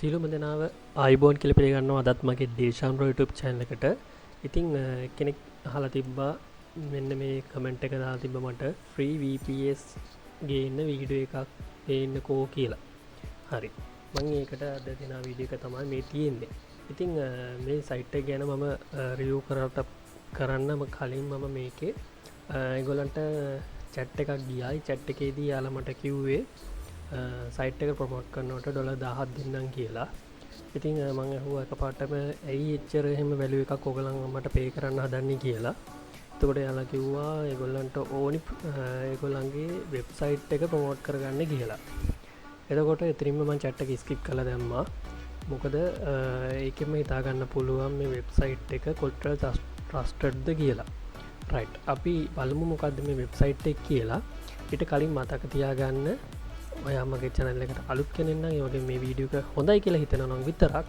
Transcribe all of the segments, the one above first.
සියලුම දෙනාව ආයිබෝන් කියලා පිළිගන්නවා අදත් මගේ දේශාම්රෝ YouTube channel එකට. ඉතින් කෙනෙක් අහලා තිබ්බා මෙන්න මේ කමෙන්ට් එක දාලා තිබ්බ මට free VPS ගේන්න වීඩියෝ එකක් දෙන්නකෝ කියලා. හරි. මම ඒකට අද දෙන වීඩියෝ එක තමයි මේ තියෙන්නේ. ඉතින් මේ site එක ගැන මම review කරන්නම කලින් මම මේකේ ඒගොල්ලන්ට chat එකක් ගියායි chat එකේදී යාලා මට කිව්වේ සයිට් එක ප්‍රමෝට් කරනවට $1000 දෙන්නම් කියලා. ඉතින් මම අහුවා එකපාරටම ඇයි එච්චර එහෙම වැලියු එකක් ඔයගලන් මට පේ කරන්න හදන්නේ කියලා. එතකොට යාලා කිව්වා ඒගොල්ලන්ට ඕනි ඒගොල්ලන්ගේ වෙබ්සයිට් එක ප්‍රමෝට් කරගන්න කියලා. එතකොට එතනින්ම මම chat එක ස්කිප් කරලා දැම්මා. මොකද ඒකෙම හිතා ගන්න පුළුවන් මේ වෙබ්සයිට් එක කොච්චර ට්‍රස්ටඩ්ද කියලා. රයිට්. අපි බලමු මොකද්ද මේ වෙබ්සයිට් එක කියලා. ඊට කලින් මතක තියාගන්න ඔයා මගේ channel එකට අලුත් කෙනෙක් නම් ඒ වගේ මේ වීඩියෝ එක හොඳයි කියලා හිතනවා නම් විතරක්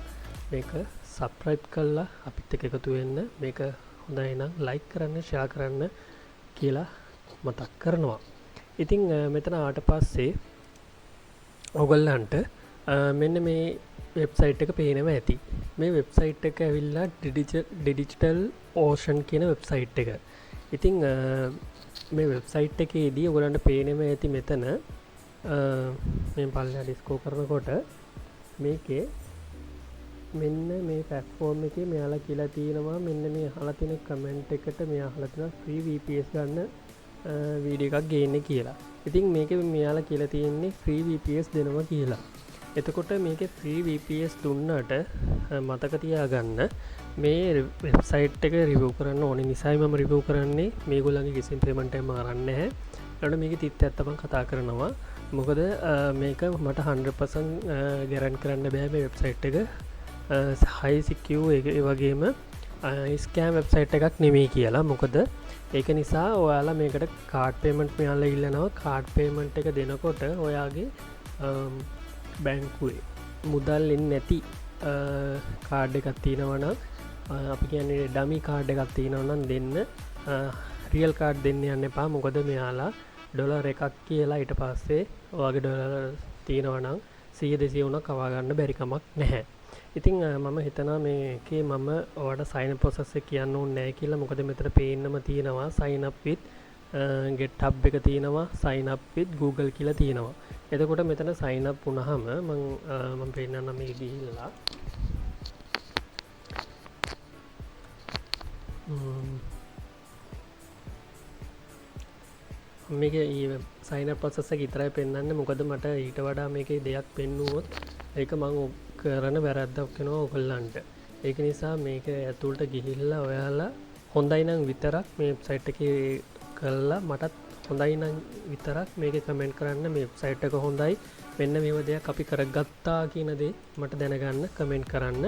මේක subscribe කරලා අපිත් එක්ක එකතු වෙන්න. මේක හොඳයි නම් like කරන්න, share කරන්න කියලා මතක් කරනවා. ඉතින් මෙතන ආවට පස්සේ ඔයගොල්ලන්ට මෙන්න මේ වෙබ්සයිට් එක පේනවා ඇති. මේ වෙබ්සයිට් එක ඇවිල්ලා digital ocean කියන වෙබ්සයිට් එක. ඉතින් මේ වෙබ්සයිට් එකේදී ඔයගොල්ලන්ට පේනවා ඇති මෙතන මේ පල්ලා ඩිස්කෝ කරනකොට මේකේ මෙන්න මේ platform එකේ මෙයාලා කියලා තියෙනවා මෙන්න මේ අහලා තියෙන කමෙන්ට් එකට මෙයා අහලා තියෙනවා free VPS ගන්න වීඩියෝ එකක් ගේන්න කියලා. ඉතින් මේකේ මෙයාලා කියලා තියෙන්නේ free VPS දෙනවා කියලා. එතකොට මේකේ free VPS දුන්නාට මතක තියාගන්න මේ වෙබ්සයිට් එක රිවිව් කරන්න ඕනේ නිසායි මම රිවිව් කරන්නේ. මේගොල්ලන්ගේ කිසිම පේමන්ට් එකක් අරන්නේ නැහැ. ඊට මේකේ තිත් ඇත්ත මම කතා කරනවා. මොකද මේක මට 100% ගැරන්ටි කරන්න බෑ මේ වෙබ්සයිට් එක high secure ඒ වගේම ස්කෑම් වෙබ්සයිට් එකක් නෙමෙයි කියලා. මොකද ඒක නිසා ඔයාලා මේකට කාඩ් පේමන්ට් මෙයාලා ඉල්ලනවා. කාඩ් පේමන්ට් එක දෙනකොට ඔයාගේ බැංකුවේ මුදල් එන්නේ නැති කාඩ් එකක් තියෙනවා නම් අපි කියන්නේ ඩමි කාඩ් එකක් තියෙනවා නම් දෙන්න. රියල් කාඩ් දෙන්න යන්න එපා. මොකද මෙයාලා ඩොලර් එකක් කියලා ඊට පස්සේ ඔයාගේ ඩොලර් තියෙනවා නම් 100 200 උනක් කවා ගන්න බැරි කමක් නැහැ. ඉතින් මම හිතනවා මේකේ මම ඔයාලට sign up process එක කියන්න ඕනේ නැහැ කියලා. මොකද මෙතන පේන්නම තියෙනවා sign up with GitHub එක තියෙනවා, sign up with Google කියලා තියෙනවා. එතකොට මෙතන sign up වුණාම මම පෙන්නන්නම් මේක ගිහිල්ලා මේක sign up process එක විතරයි පෙන්වන්නේ. මොකද මට ඊට වඩා මේකේ දෙයක් පෙන්නුවොත් ඒක මම කරන වැරද්දක් වෙනවා ඔයගොල්ලන්ට. ඒක නිසා මේක ඇතුළට ගිහිල්ලා ඔයාලා හොඳයි නම් විතරක් මේ වෙබ්සයිට් එකේ කරලා මටත් හොඳයි නම් විතරක් මේකේ කමෙන්ට් කරන්න. මේ වෙබ්සයිට් එක හොඳයි, මෙන්න මේව දෙයක් අපි කරගත්තා කියන දේ මට දැනගන්න කමෙන්ට් කරන්න.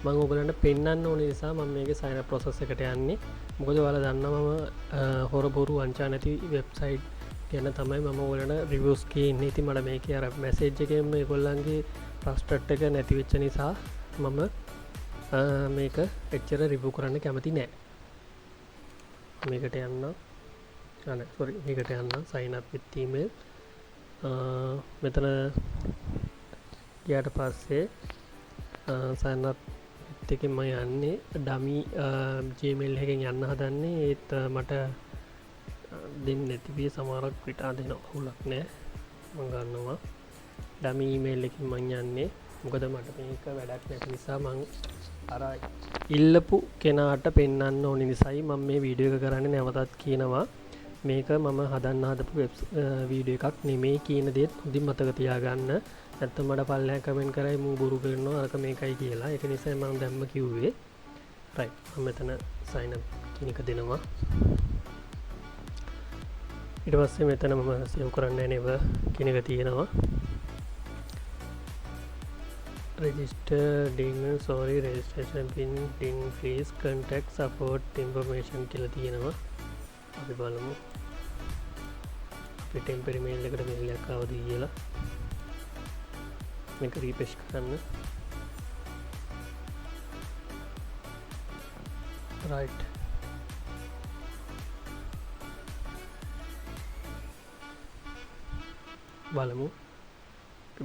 මම ඔයගොල්ලන්ට පෙන්වන්න ඕන නිසා මම මේකේ sign up process එකට යන්නේ. මොකද ඔයාලා දන්නවා මම හොර බොරු වංචා නැති වෙබ්සයිට් ගැන තමයි මම ඔයාලට රිවිව්ස් කියන්නේ. ඉතින් මට මේකේ අර මැසේජ් එකෙන් මේගොල්ලන්ගේ ට්‍රස්ටඩ් එක නැති වෙච්ච නිසා මම මේක එච්චර රිවිව් කරන්න කැමති නෑ. මේකට යන්න මේකට යන්න sign up with email. මෙතන ගියාට පස්සේ sign up එකෙන් මම යන්නේ ඩමි Gmail එකෙන් යන්න හදන්නේ. ඒත් මට දෙන්නේ නැති විදිහ සමහරක් පිටා දෙනවා. හුලක් නෑ. මම ගන්නවා ඩමි ඊමේල් එකකින් මම යන්නේ. මොකද මට මේක වැඩක් නැති නිසා මම අර ඉල්ලපු කෙනාට පෙන්වන්න ඕන නිසායි මම මේ වීඩියෝ එක කරන්නේ. නැවතත් කියනවා මේක මම හදන්න හදපු වීඩියෝ එකක් නෙමෙයි කියන දේත් හොඳින් මතක තියාගන්න. නැත්නම් මට පල්ලෙහා කමෙන්ට් කරයි මම බොරු කරනවා අරක මේකයි කියලා. ඒක නිසා මම දැම්ම කිව්වේ. රයිට්. මම මෙතන sign up කියන එක දෙනවා. ඊට පස්සේ මෙතන මම සේව් කරන්න නේව කියන එක තියෙනවා. register registration pin please contact support information කියලා තියෙනවා. අපි බලමු අපේ ටෙම්පරරි මේල් එකට මේල් එකක් ආවද කියලා. මේක රීෆ්‍රෙෂ් කරන්න. right බලමු.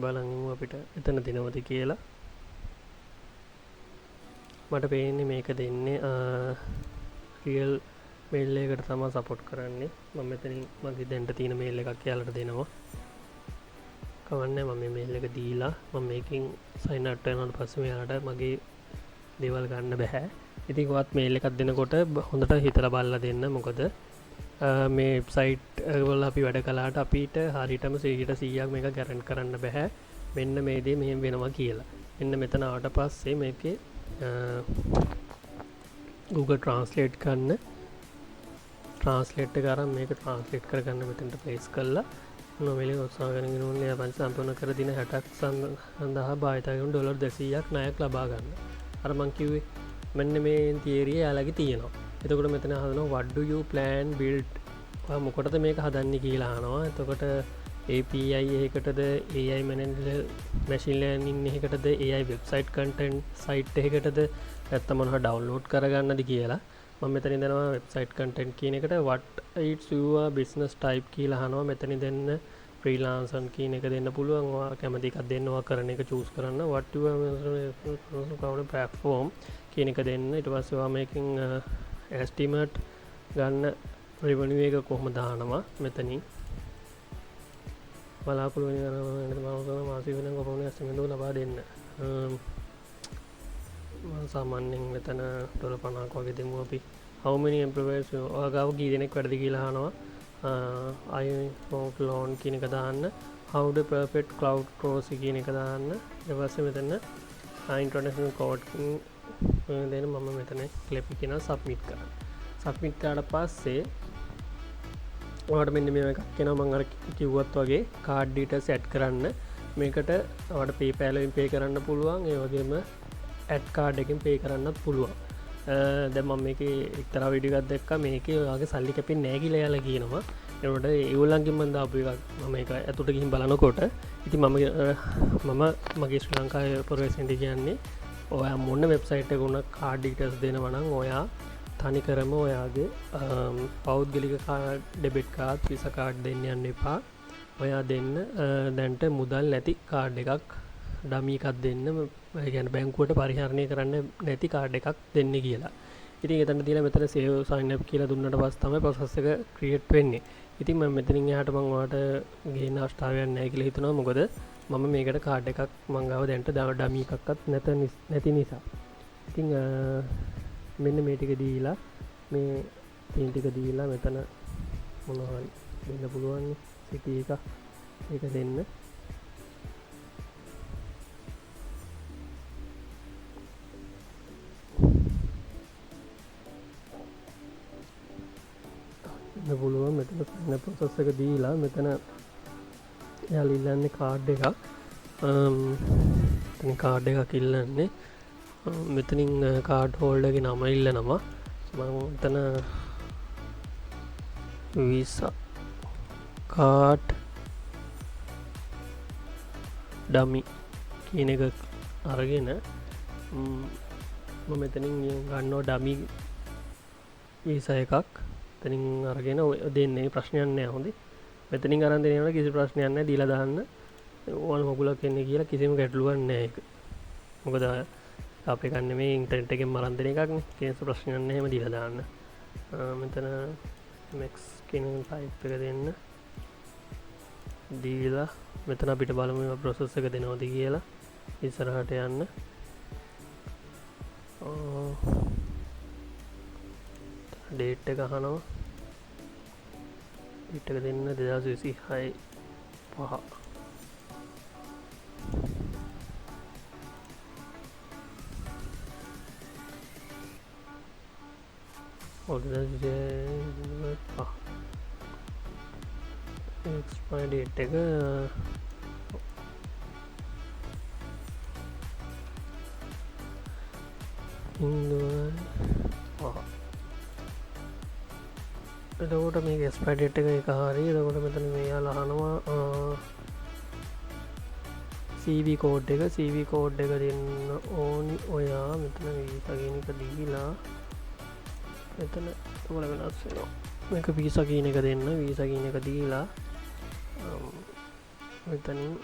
බලමු අපිට එතන දෙනවද කියලා. මට පේන්නේ මේක දෙන්නේ රියල් මේල් එකකට තමයි සපෝට් කරන්නේ. මම මෙතනින් මගේ දැන්ට තියෙන මේල් එකක් යාලට දෙනවා. කවන්නේ මම මේ මේල් එක දීලා මම මේකෙන් සයින් අවුට් වෙනාට පස්සේ මෙයාලට මගේ දේවල් ගන්න බෑ. ඉතින් ඔයත් මේල් එකක් දෙනකොට හොඳට හිතලා බලලා දෙන්න. මොකද මේ වෙබ්සයිට් වල අපි වැඩ කළාට අපිට හරියටම 100% මේක ගැරන්ටි කරන්න බෑ. මෙන්න මේ දේ මෙහෙම වෙනවා කියලා. මෙන්න මෙතන ආවට පස්සේ මේකේ Google Translate ගන්න ට්‍රාන්ස්ලේට් එක අරන් මේක ට්‍රාන්ස්ලේට් කරගන්න මෙතනට ප්ලේස් කරලා නොවැලි උත්සාහ කරගෙන ඕනේ අපන් සම්පූර්ණ කර දින 60ක් සඳහා භාවිත කරන ඩොලර් 200ක් ණයක් ලබා ගන්න. අර මං කිව්වේ මෙන්න මේ තියරිය යාළගේ තියෙනවා. එතකොට මෙතන හදනවා what do you plan build මොකටද මේක හදන්නේ කියලා අහනවා. එතකොට API එකකටද AI machine learning එකකටද AI website content site එකකටද නැත්නම් මොනවා ඩවුන්ලෝඩ් කරගන්නද කියලා. මම මෙතනින් දෙනවා website content කියන එකට what it's your business type කියලා අහනවා. මෙතනින් දෙන්න freelancer කියන එක දෙන්න පුළුවන්. ඔයා කැමති එකක් දෙන්න ඔයා කරන එක choose කරන්න. what your platform කියන එක දෙන්න. ඊට පස්සේ ඔයා මේකෙන් estimate ගන්න revenue එක කොහොමද දානවා මෙතනින්. බලාපොරොත්තු වෙන මාසික වෙනම කොහොමද estimate ලබා දෙන්න. සාමාන්‍යයෙන් මෙතන $50ක් වගේ දෙමු අපි. how many employees ඔයාගාව කී දෙනෙක් වැඩද කියලා අහනවා. I want loan කියන එක දාන්න. how the perfect cloud cross කියන එක දාන්න. ඊට පස්සේ මෙතන international code දෙන්න මම මෙතන clip කියන submit කරන්න. submit කරාට පස්සේ ඔයාලට මෙන්න මේ එකක් එනවා. මම අර කිව්වත් වගේ card details add කරන්න. මේකට ඔයාලට PayPal වලින් pay කරන්න පුළුවන්. ඒ වගේම ඇඩ් කාඩ් එකෙන් පේ කරන්නත් පුළුවන්. දැන් මම මේකේ එක්තරා වීඩියෝ එකක් දැක්කා. මේකේ ඔයාගේ සල්ලි කැපෙන්නේ නැහැ කියලා එයාලා කියනවා. ඒකට ඒගොල්ලන්ගෙන් මම දාපු එකක් මම ඒක ඇතුළට ගිහින් බලනකොට ඉතින් මම මගේ ශ්‍රී ලංකාවේ ප්‍රොෆෙසන්ටි කියන්නේ ඔයා මොන වෙබ්සයිට් එකක උනත් කාඩ් ඩීටේල්ස් දෙනවා නම් ඔයා තනිකරම ඔයාගේ පෞද්ගලික ඩෙබිට් කාඩ් විසා කාඩ් දෙන්න යන්න එපා. ඔයා දෙන්න දැන්ට මුදල් නැති කාඩ් එකක් ඩමී එකක් දෙන්න. ගැන බැංකුවට පරිහරණය කරන්න නැති කාඩ් එකක් දෙන්න කියලා. ඉතින් එතන තියලා මෙතන save sign up කියලා දුන්නට පස්සේ තමයි process එක create වෙන්නේ. ඉතින් මම මෙතනින් එහාට මම ඔයාලට ගේන්න අවස්ථාවක් නැහැ කියලා හිතනවා. මොකද මම මේකට කාඩ් එකක් මං ගාව දැන්ට ඩමී එකක්වත් නැති නිසා. ඉතින් මෙන්න මේ ටික දීලා මේ පින් ටික දීලා මෙතන මොනවා හරි දෙන්න පුළුවන් සිටි එක ඒක දෙන්න. පුළුවන් මෙතන sign up process එක දීලා මෙතන එයාලා ඉල්ලන්නේ කාඩ් එකක්. මෙතන කාඩ් එකක් ඉල්ලන්නේ. මෙතනින් කාඩ් හෝල්ඩර් ගේ නම ඉල්ලනවා. මම මෙතන visa card dummy කියන එක අරගෙන මම මෙතනින් ගන්නවා dummy visa එකක්. මෙතනින් අරගෙන දෙන්නේ ප්‍රශ්නයක් නැහැ. හොඳයි. මෙතනින් අරන් දෙනේවල කිසි ප්‍රශ්නයක් නැහැ. දීලා දාන්න. ඕන මොකුලක් එන්නේ කියලා කිසිම ගැටලුවක් නැහැ ඒක. මොකද අපේ ගන්න මේ ඉන්ටර්නෙට් එකෙන් මරන් දෙන එකක් නේ. කිසි ප්‍රශ්නයක් නැහැ. එහෙම දීලා දාන්න. මෙතන max කියන type එක දෙන්න. දීලා මෙතන අපිට බලමු මේ process එක දෙනවද කියලා. ඉස්සරහට යන්න. ඩේට් එක අහනවා. ඩේට් එක දෙන්න 2026 5. එක්ස්පයර් ඩේට් එක එතකොට මේක එක්ස්පයර් ඩේට් එක හරි. එතකොට මෙතන මෙයාලා අහනවා CV කෝඩ් එක දෙන්න ඕනි. ඔයා මෙතන වීසා කියන එක දීලා මෙතන ඔයාලා වෙනස් වෙනවා. මේක වීසා කියන එක දෙන්න. වීසා කියන එක දීලා මෙතනින්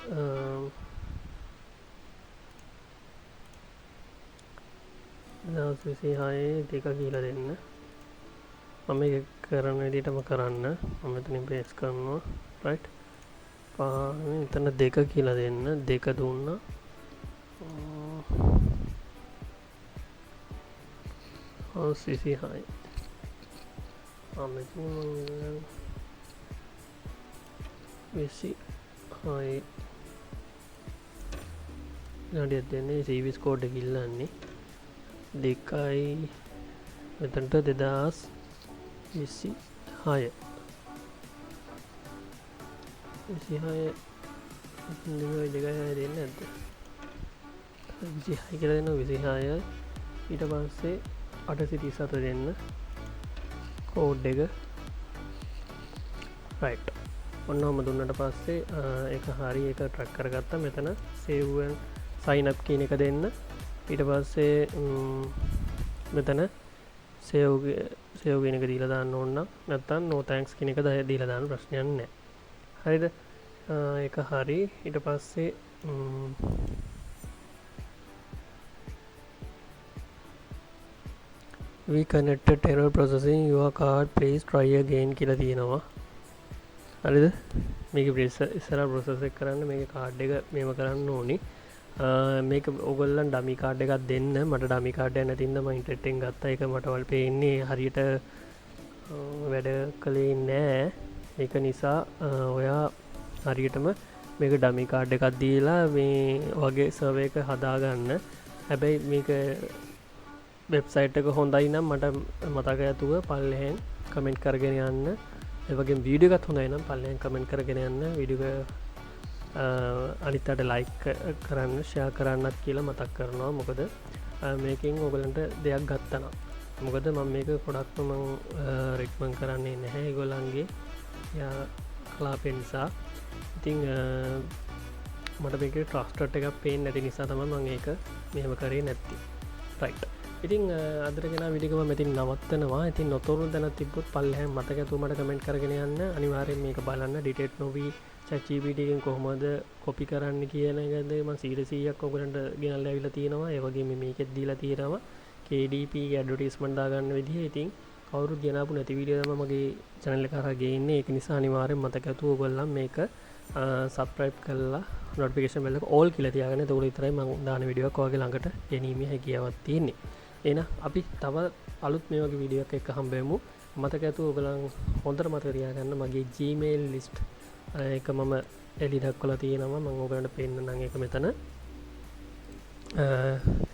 දවස් 26 දෙක කියලා දෙන්න. මම මේක කරන විදිහටම කරන්න. මම මෙතනින් පේස් කරනවා. රයිට්. එතන දෙක කියලා දෙන්න. දෙක දුන්නා. දවස් 26 මෙතන මම 26 නඩියක් දෙන්නේ සීවිස් කෝඩ් එක ඉල්ලන්නේ 2යි මෙතනට 2026 දෙකයි දෙන්න නැද්ද 26 කියලා දෙනවා 26යි ඊට පස්සේ 837 දෙන්න කෝඩ් එක රයිට් ඔන්නම දුන්නට පස්සේ ඒක හරි ඒක ට්‍රැක් කරගත්තා මෙතන save and sign up කියන එක දෙන්න ඊට පස්සේ මෙතන save කියන එක දීලා දාන්න ඕන නම් නැත්නම් no thanks කියන එක දීලා දාන්න ප්‍රශ්නයක් නැහැ හරිද ඒක හරි ඊට පස්සේ we connected error processing your card please try again කියලා තියෙනවා හරිද මේක ඉස්සරහ process එක කරන්න මේක කාඩ් එක මේව කරන්න ඕනි මේක ඕගොල්ලන් ඩමි කාඩ් එකක් දෙන්න මට ඩමි කාඩ් එක නැතිනම් මම ඉන්ටර්නෙට් එකෙන් ගත්තා ඒක මට වල් පේන්නේ හරියට වැඩ කළේ නෑ ඒක නිසා ඔයා හරියටම මේක ඩමි කාඩ් එකක් දීලා මේ වගේ සර්වර් එක හදාගන්න හැබැයි මේක වෙබ්සයිට් එක හොඳයි නම් මට මතක ඇතුව පල්ලෙහෙන් කමෙන්ට් කරගෙන යන්න ඒ වගේම වීඩියෝ එකත් හොඳයි නම් පල්ලෙහෙන් කමෙන්ට් කරගෙන යන්න වීඩියෝ එක අනිත් අයට ලයික් කරන්න ෂෙයා කරන්නත් කියලා මතක් කරනවා මොකද මේකෙන් ඔයගලන්ට දෙයක් ගත්තා නම් මොකද මම මේක ගොඩක්ම මම රෙකමන්ඩ් කරන්නේ නැහැ ඒගොල්ලන්ගේ යා ක්ලාපේ නිසා ඉතින් මට මේකේ ට්‍රස්ටඩ් එකක් පේන්නේ නැති නිසා තමයි මම ඒක මෙහෙම කරේ නැත්තේ රයිට් ඉතින් අදරගෙන විඩියෝ එක මෙතන නවත්තනවා. ඉතින් නොතෝරු දැන තිබ්බොත් පල්ලෙහාම මතක ඇතුව මට කමෙන්ට් කරගෙන යන්න. අනිවාර්යෙන් මේක බලන්න ඩිටේට් නොවි ChatGPT එකෙන් කොහොමද කොපි කරන්න කියන එකද මම 100%ක් ඔයගලන්ට ගෙනල්ලා ඇවිල්ලා තියෙනවා. ඒ වගේම මේකෙත් දීලා තියෙනවා KDP ඇඩ්වර්ටයිස්මන්ට් දාගන්න විදිහ. ඉතින් කවුරුත් ගෙනාපු නැති වීඩියෝ තමයි මගේ channel එක කරා ගේන්නේ. ඒක නිසා අනිවාර්යෙන් මතක ඇතුව ඔයගොල්ලන් මේක subscribe කරලා notification bell එක all කියලා තියාගන්න. ඒක උඩ විතරයි මම දාන වීඩියෝ එක ඔයගේ ළඟට ගෙනීමේ හැකියාවක් තියෙන්නේ. එහෙනම් අපි තව අලුත් මේ වගේ වීඩියෝ එකක් එක්ක හම්බෙමු. මතක ඇතුව ඔයගලන් හොඳට මතක තියාගන්න මගේ Gmail list එක මම එලි දක්වලා තියෙනවා. මම ඔයගලන්ට පෙන්නන්නම් ඒක මෙතන.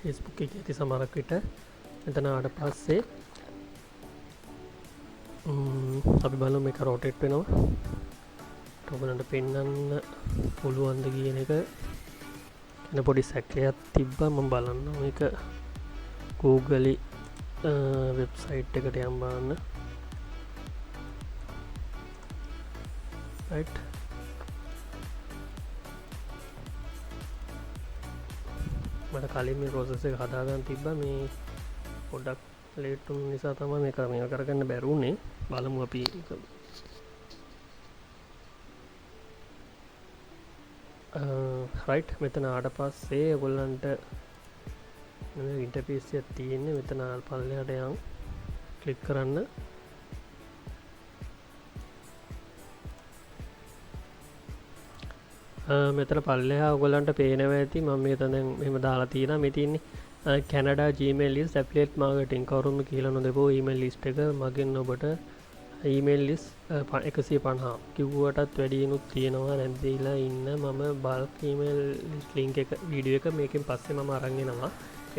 Facebook එකේ ඇති සමහරක් විට මෙතන ආවට පස්සේ අපි බලමු මේක rotate වෙනවා. ඔයගලන්ට පෙන්නන්න පුළුවන්ද කියන එක එන පොඩි සැකයක් තිබ්බා මම බලන්න මේක Google වෙබ්සයිට් එකට යම් බලන්න right මට කලින් මේ process එක හදාගන්න තිබ්බා මේ පොඩ්ඩක් late වුන නිසා තමයි මේක කරගන්න බැරි වුනේ බලමු අපි right මෙතන ආවට පස්සේ ඔයගොල්ලන්ට ඉන්ටර්ෆේස් එකක් තියෙන්නේ මෙතන පල්ලෙහාට යන් ක්ලික් කරන්න මෙතන පල්ලෙහා ඔයගොල්ලන්ට පේනවා ඇති මම මෙතන මෙහෙම දාලා තියෙනවා මේ තියෙන්නේ Canada Gmail list affiliate marketing කවුරුම කියලා නොදෙපෝ email list එක මගෙන් ඔබට email list 150 කිව්වටත් වැඩියනුත් තියෙනවා නැන්දීලා ඉන්න මම bulk email list link එක වීඩියෝ එක මේකෙන් පස්සේ මම අරන් එනවා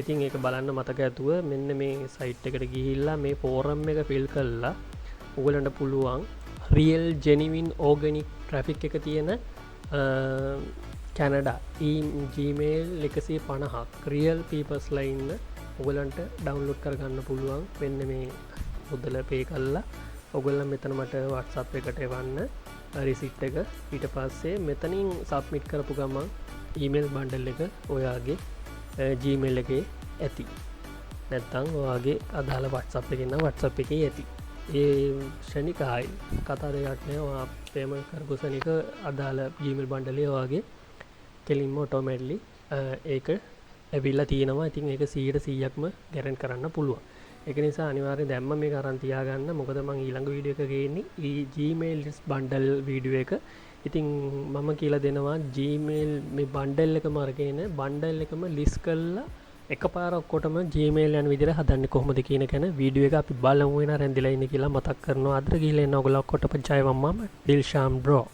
ඉතින් ඒක බලන්න මතක ඇතුව මෙන්න මේ සයිට් එකට ගිහිල්ලා මේ ෆෝරම් එක ෆිල් කරලා ඔයගලන්ට පුළුවන් real genuine organic traffic එක තියෙන Canada Gmail 150ක් real peoples ලා ඉන්න ඔයගලන්ට ඩවුන්ලෝඩ් කරගන්න පුළුවන් මෙන්න මේ මුදල පේ කරලා ඔයගොල්ලන් මෙතන මට WhatsApp එකට එවන්න රිසිට් එක ඊට පස්සේ මෙතනින් සබ්මිට් කරපු ගමන් ඊමේල් බන්ඩල් එක ඔයාගේ Gmail එකේ ඇති නැත්තම් ඔයාගේ අදාළ WhatsApp එකේ නම් WhatsApp එකේ ඇති ඒ ශනිකයි කතා දෙකක් නෑ ඔයා පේමන්ට් කරපු සනික අදාළ Gmail බන්ඩලේ ඔයාගේ කෙලින්ම ඔටෝමැටිකලි ඒක ඇවිල්ලා තියෙනවා. ඉතින් ඒක 100%ක්ම ගැරන්ටි කරන්න පුළුවන්. ඒක නිසා අනිවාර්යෙන් දැම්ම මේක අරන් තියාගන්න. මොකද මම ඊළඟ වීඩියෝ එක ගේන්නේ Gmail බණ්ඩල් වීඩියෝ එක. ඉතින් මම කියලා දෙනවා Gmail මේ බණ්ඩල් එකම අරගෙන බණ්ඩල් එකම ලිස්ට් කරලා එකපාර ඔක්කොටම Gmail යන විදිහට හදන්නේ කොහොමද කියන කෙන වීඩියෝ එක අපි බලමු වෙන රැඳිලා ඉන්නේ කියලා මතක් කරනවා. අද ගිහලා එන්න ඔයගොල්ලෝ ඔක්කොටම ජය වම්මම ඩිල්ෂාම් බ්‍රෝ.